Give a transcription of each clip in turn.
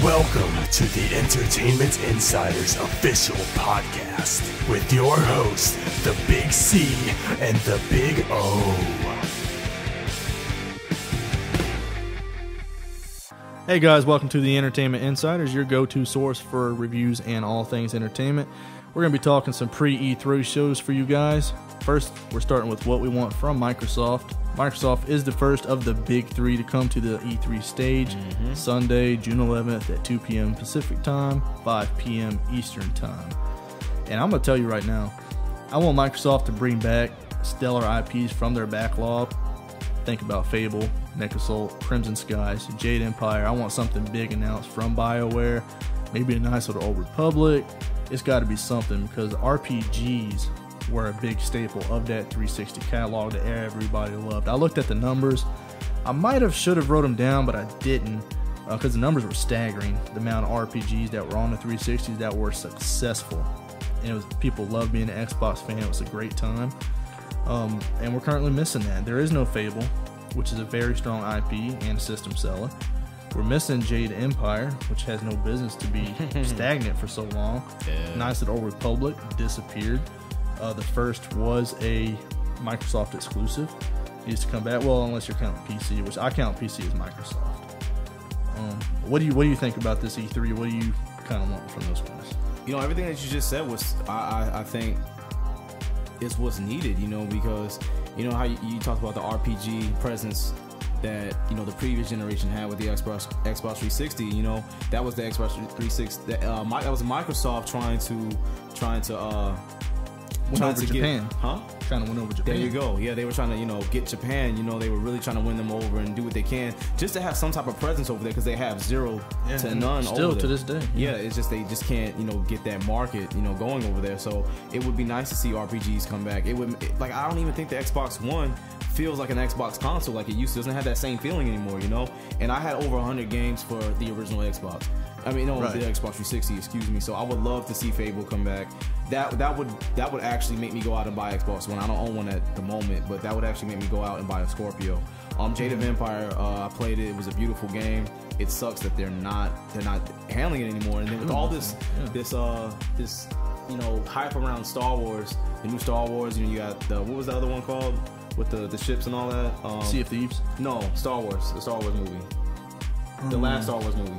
Welcome to the Entertainment Insiders official podcast with your hosts, the Big C and the Big O. Hey guys, welcome to the Entertainment Insiders, your go-to source for reviews and all things entertainment. We're going to be talking some pre-E3 shows for you guys. First, we're starting with what we want from Microsoft. Microsoft is the first of the big three to come to the E3 stage, Sunday, June 11th at 2 p.m. Pacific Time, 5 p.m. Eastern Time. And I'm going to tell you right now, I want Microsoft to bring back stellar IPs from their backlog. Think about Fable, Necrosult, Crimson Skies, Jade Empire. I want something big announced from BioWare, maybe a nice little Old Republic. It's got to be something because RPGs were a big staple of that 360 catalog that everybody loved. I looked at the numbers. I should have wrote them down, but I didn't because the numbers were staggering. The amount of RPGs that were on the 360s that were successful. And people loved being an Xbox fan. It was a great time. And we're currently missing that. There is no Fable, which is a very strong IP and a system seller. We're missing Jade Empire, which has no business to be stagnant for so long. Yeah. Nice little Old Republic disappeared. The first was a Microsoft exclusive. It used to come back. Well, unless you're counting PC, which I count PC as Microsoft. What do you think about this E3? What do you kind of want from those guys? You know, everything that you just said was, I think, is what's needed. You know, because you know how you talked about the RPG presence that the previous generation had with the Xbox 360. You know, that was the Xbox 360. That was Microsoft trying to win over Japan. Trying to win over Japan. There you go. Yeah, they were trying to, get Japan. They were really trying to win them over and do what they can just to have some type of presence over there because they have zero to none still over to there. this day. Yeah, it's just they just can't, get that market, going over there. So it would be nice to see RPGs come back. I don't even think the Xbox One feels like an Xbox console like it used to. It doesn't have that same feeling anymore, And I had over 100 games for the original Xbox. The Xbox 360, excuse me. So I would love to see Fable come back. That would actually make me go out and buy Xbox One. I don't own one at the moment, but that would actually make me go out and buy a Scorpio. Jade of Empire, I played it. It was a beautiful game. It sucks that they're not handling it anymore. And then with all this hype around Star Wars, the new Star Wars. You got what was the other one called with the ships and all that? Sea of Thieves. No, Star Wars. The Star Wars movie. The last Star Wars movie.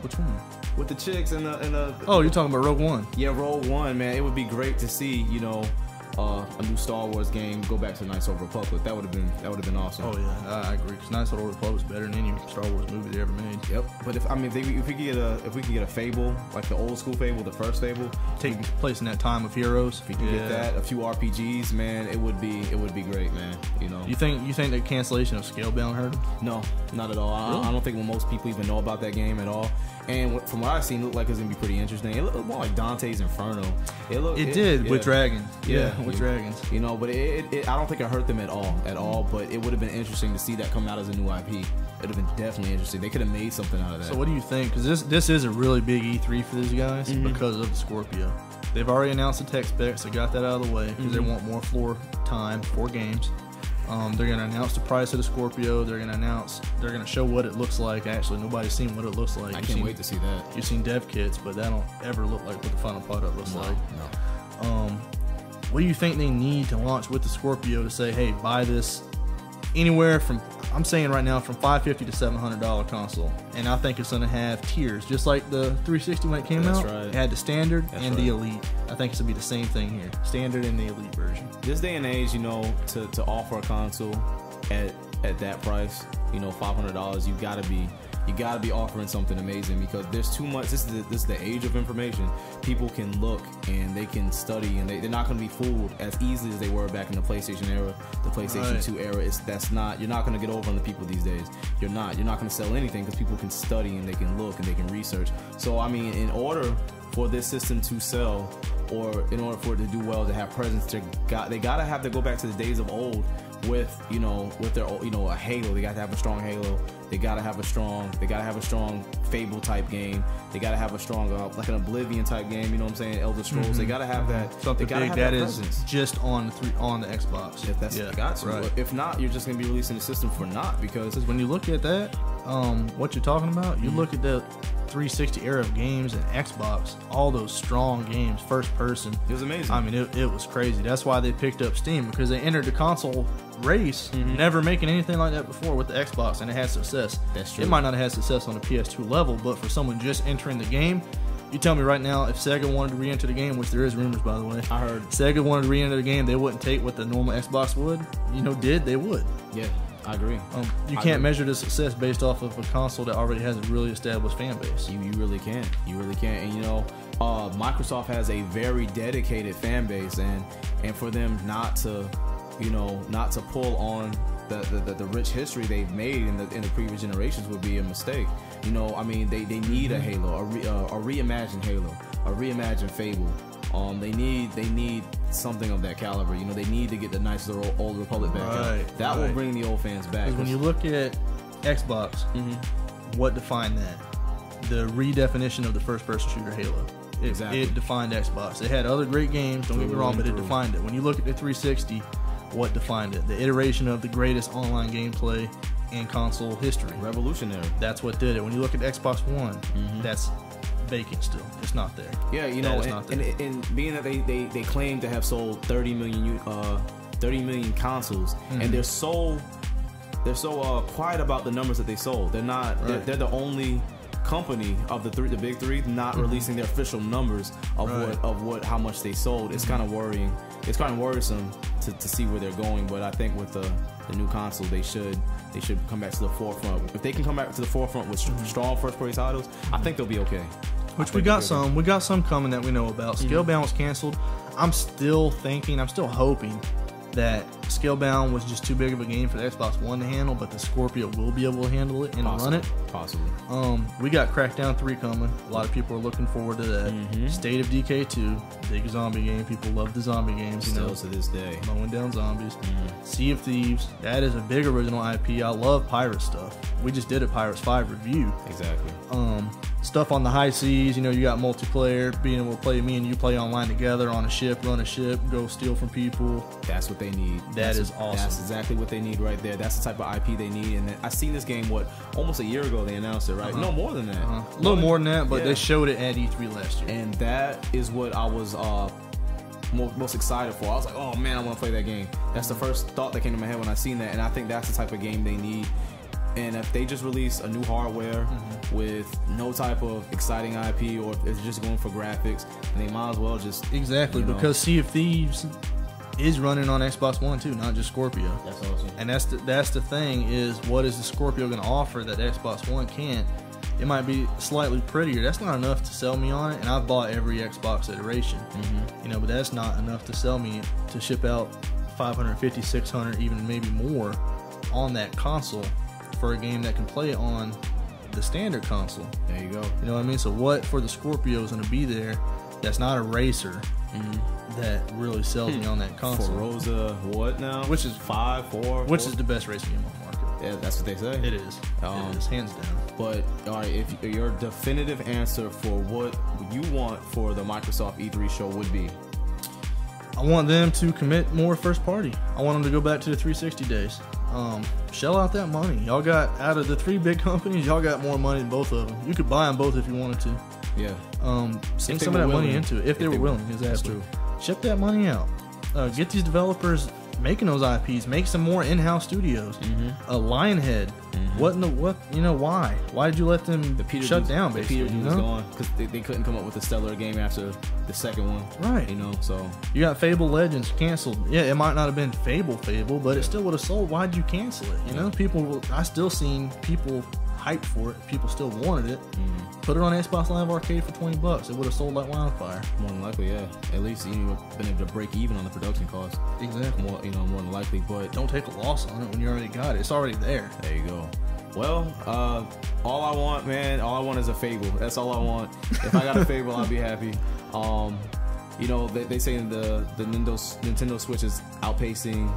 Which one? With the chicks and the. Oh, you're talking about Rogue One. Yeah, Rogue One, man. It would be great to see, a new Star Wars game go back to Knights of the Republic. That would have been awesome. Oh yeah, I agree. Because Knights of the Republic is better than any Star Wars movie they ever made. Yep. But if we could get a Fable, like the old school Fable, the first Fable, taking place in that time of heroes. If you could get that, a few RPGs, man, it would be great, man. You think the cancellation of Scalebound hurt them? No, not at all. Really? I don't think most people even know about that game at all. And from what I've seen, it looked like it's gonna be pretty interesting. It looked more like Dante's Inferno. It did with dragons. Yeah, with dragons. But I don't think it hurt them at all. But it would have been interesting to see that come out as a new IP. It would have been definitely interesting. They could have made something out of that. So what do you think? Because this is a really big E3 for these guys because of the Scorpio. They've already announced the tech specs. They got that out of the way because they want more floor time for games. They're going to announce the price of the Scorpio. They're going to show what it looks like. Actually, nobody's seen what it looks like. I can't wait to see that. You've seen dev kits, but that don't ever look like what the final product looks like. No. What do you think they need to launch with the Scorpio to say, hey, buy this anywhere from, I'm saying right now, from $550 to $700 console. And I think it's going to have tiers, just like the 360 when it came out. Right. It had the standard and the elite. I think it's going to be the same thing here, standard and the elite version. This day and age, to offer a console at that price, $500, you gotta be offering something amazing because there's too much. This is the age of information. People can look and they can study and they're not gonna be fooled as easily as they were back in the PlayStation era, the PlayStation 2 era. You're not gonna get over on the people these days. You're not gonna sell anything because people can study and they can look and they can research. So in order for this system to sell, or in order for it to do well, to have presence, they gotta have to go back to the days of old with their a Halo. They got to have a strong Halo. They gotta have a strong Fable type game. They gotta have a strong like an Oblivion type game. You know what I'm saying? Elder Scrolls. They gotta have that. Something they gotta big have that presence. is just on the Xbox. If that's they got to. Right. If not, you're just gonna be releasing the system for naught because when you look at that, what you're talking about, you look at the 360 era of games and Xbox, all those strong games, first person. It was amazing. I mean, it was crazy. That's why they picked up Steam, because they entered the console race, never making anything like that before with the Xbox, and it had success. That's true. It might not have had success on the PS2 level, but for someone just entering the game, you tell me right now, if Sega wanted to re-enter the game, which there is rumors, by the way. I heard Sega wanted to re-enter the game, they wouldn't take what the normal Xbox would. They would. Yeah, I agree. You can't measure the success based off of a console that already has a really established fan base. You really can't. You really can't. And Microsoft has a very dedicated fan base, and for them not to pull on the rich history they've made in the previous generations would be a mistake. I mean, they need a Halo, a reimagined Halo, a reimagined Fable. They need something of that caliber. They need to get the nice little old Republic back out. That will bring the old fans back. Because when you look at Xbox, what defined that? The redefinition of the first-person shooter Halo. It defined Xbox. It had other great games, don't get me wrong, but it defined it. When you look at the 360, what defined it? The iteration of the greatest online gameplay in console history. Revolutionary. That's what did it. When you look at Xbox One, that's vacant still. It's not there. Yeah, and being that they claim to have sold 30 million consoles, and they're so quiet about the numbers that they sold. They're not. Right. They're the only company of the big three not releasing their official numbers of how much they sold. It's kind of worrying. It's kind of worrisome to see where they're going. But I think with the new console, they should come back to the forefront. If they can come back to the forefront with strong first-party titles, I think they'll be okay. Which we got some coming that we know about. Scalebound was canceled. I'm still hoping that Scalebound was just too big of a game for the Xbox One to handle, but the Scorpio will be able to handle it and run it. Possibly. We got Crackdown 3 coming. A lot of people are looking forward to that. State of Decay 2, big zombie game. People love the zombie games. Still to this day. Mowing down zombies. Sea of Thieves, that is a big original IP. I love pirate stuff. We just did a Pirates 5 review. Exactly. Stuff on the high seas, you got multiplayer, being able to play me and you play online together on a ship, run a ship, go steal from people. That's what they need. That is awesome. That's exactly what they need right there. That's the type of IP they need. And I seen this game, almost a year ago they announced it, right? No, more than that. A little more than that, but they showed it at E3 last year. And that is what I was most excited for. I was like, oh man, I want to play that game. That's the first thought that came to my head when I seen that. And I think that's the type of game they need. And if they just release a new hardware with no type of exciting IP, or if it's just going for graphics, then they might as well just because Sea of Thieves is running on Xbox One too, not just Scorpio. That's awesome. And that's the thing is, what is the Scorpio going to offer that Xbox One can't? It might be slightly prettier. That's not enough to sell me on it. And I've bought every Xbox iteration, but that's not enough to sell me to ship out 550, 600, even maybe more on that console for a game that can play on the standard console. There you go. You know what I mean? So what for the Scorpio is going to be there that's not a racer that really sells me on that console? Forza, what now? Which is 5, 4? Which is the best racing game on the market. Yeah, that's what they say. It is. It is, hands down. But, all right, if your definitive answer for what you want for the Microsoft E3 show would be? I want them to commit more first party. I want them to go back to the 360 days. Shell out that money. Y'all got, out of the 3 big companies, y'all got more money than both of them. You could buy them both if you wanted to. Yeah. Sink some of that money into it if they were willing. Exactly. That's true. Ship that money out. Get these developers making those IPs. Make some more in-house studios. Lionhead. What in the why? Why did you let them shut down? Basically, Peter was gone because they couldn't come up with a stellar game after the second one. Right. So you got Fable Legends canceled. Yeah, it might not have been Fable, but it still would have sold. Why'd you cancel it? I still seen people hyped for it. People still wanted it. Put it on Xbox Live Arcade for $20. It would have sold like wildfire. More than likely, yeah. At least you've been able to break even on the production cost. Exactly. More than likely, but don't take a loss on it when you already got it. It's already there. There you go. Well, all I want is a Fable. That's all I want. If I got a Fable, I'll be happy. You know, they say the Nintendo Switch is outpacing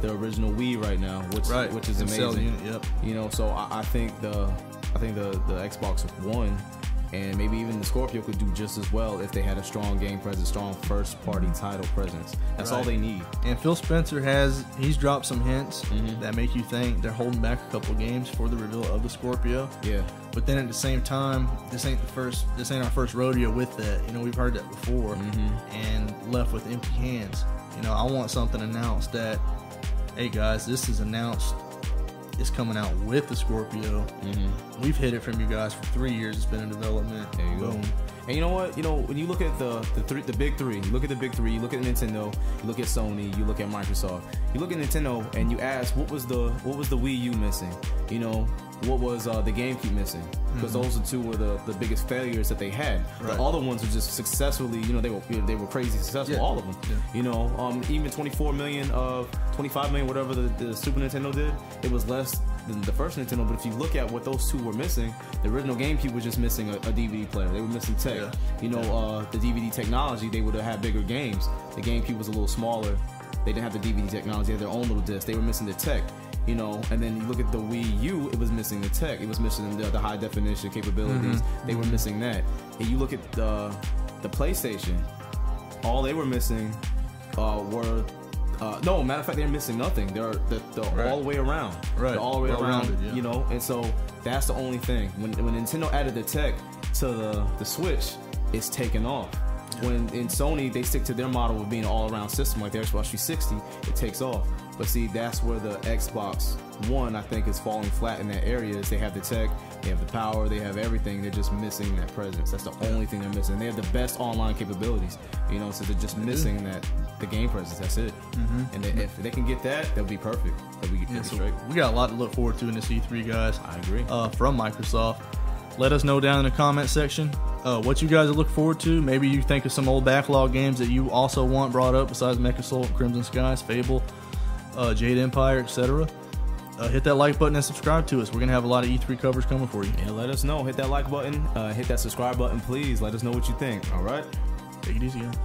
the original Wii right now, which is amazing. Yep. You know, so I think the Xbox One and maybe even the Scorpio could do just as well if they had a strong game presence, strong first-party title presence. That's all they need. And Phil Spencer he's dropped some hints that make you think they're holding back a couple games for the reveal of the Scorpio. Yeah. But then at the same time, this ain't our first rodeo with that. You know, we've heard that before and left with empty hands. You know, I want something announced that, hey guys, this is announced. It's coming out with the Scorpio. We've hid it from you guys for 3 years. It's been in development. There you go. And you know what? You know, when you look at the big three, you look at the big three. You look at Nintendo. You look at Sony. You look at Microsoft. You look at Nintendo, and you ask, what was the Wii U missing? You know, what was the GameCube missing? Because those are two of the biggest failures that they had. Right. The other ones were just successfully, you know, they were crazy successful. All of them. Yeah. You know, even 24 million of 25 million, whatever the Super Nintendo did, it was less than the first Nintendo. But if you look at what those two were missing, the original GameCube was just missing a DVD player. They were missing tech. Yeah. You know, the DVD technology, they would have had bigger games. The GameCube was a little smaller. They didn't have the DVD technology. They had their own little disc. They were missing the tech. You know, and then you look at the Wii U, it was missing the tech. It was missing the high definition capabilities. They were missing that. And you look at the PlayStation, all they were missing were no, matter of fact, they're missing nothing. They're all the way around. Right. They're all the way around. Yeah. You know, and so that's the only thing. When Nintendo added the tech to the Switch, it's taken off. When in Sony, they stick to their model of being an all-around system like the Xbox 360, it takes off. But see, that's where the Xbox One, I think, is falling flat in that area. Is they have the tech, they have the power, they have everything. They're just missing that presence. That's the only thing they're missing. They have the best online capabilities, you know, so they're just missing the game presence. That's it. And if they can get that, that'll be perfect. We got a lot to look forward to in this E3, guys. I agree. From Microsoft. Let us know down in the comment section what you guys are looking forward to. Maybe you think of some old backlog games that you also want brought up besides Mecha Soul, Crimson Skies, Fable, Jade Empire, etc. Hit that like button and subscribe to us. We're going to have a lot of E3 covers coming for you. Yeah, let us know. Hit that like button. Hit that subscribe button, please. Let us know what you think. All right? Take it easy, guys.